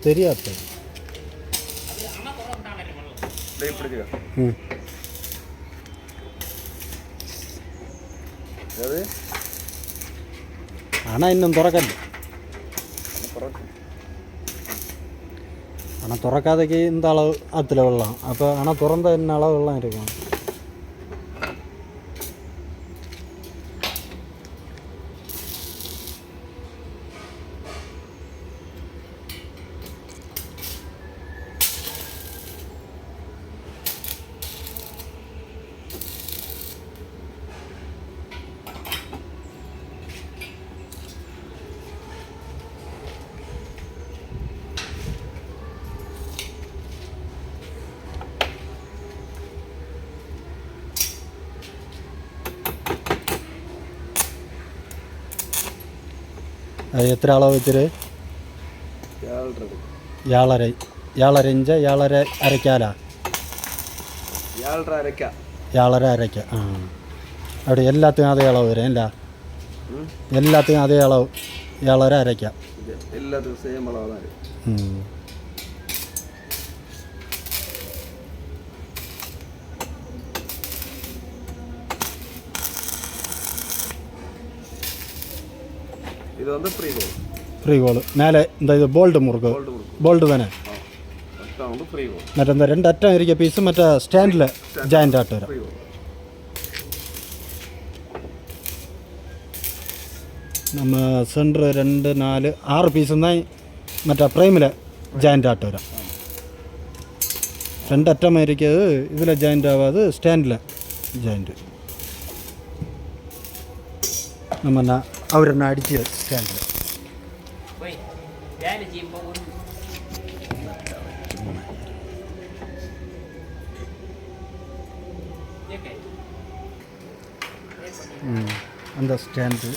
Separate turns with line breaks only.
தெரியாது. ஆனால் இன்னும் திறக்கல. ஆனால் திறக்காதக்கு இந்த அளவு ஆற்றுல வெள்ளம். அப்போ ஆனால் திறந்த என்ன அளவு வெள்ளம் இருக்கும். എത്ര അളവ് വെച്ചിട്ട്? 7.5. 7.5 ഇഞ്ച് 7.5 അരക്കാലാ? 7.5 അരക്ക. ആ അവിടെ എല്ലാത്തിനും അതേ അളവ് വരും അല്ല? എല്ലാത്തിനും അതേ അളവ് 7.5 അരക്ക.
എല്ലാത്തിനും സെയിം അളവാണ്. இது வந்து ஃப்ரீ கோல் மேலே இந்த இது போல்டு முறுக்கு போல்டு தானே மற்ற இந்த 2 அட்டம் இருக்க பீஸு மற்ற ஸ்டாண்டில் ஜாயிண்ட் ஆட்டு வரும். நம்ம சென்ட்ரு 2 4 6 பீஸும் தான் மற்ற ப்ரைமில் ஜாயிண்ட் ஆட்டு வரும். 2 அட்டம் இருக்கிறது இதில் ஜாயிண்ட் ஆகாது, ஸ்டாண்டில் ஜாயிண்ட்டு. நம்ம அவரை அடிச்சு ஸ்டாண்டில் அந்த ஸ்டாண்டு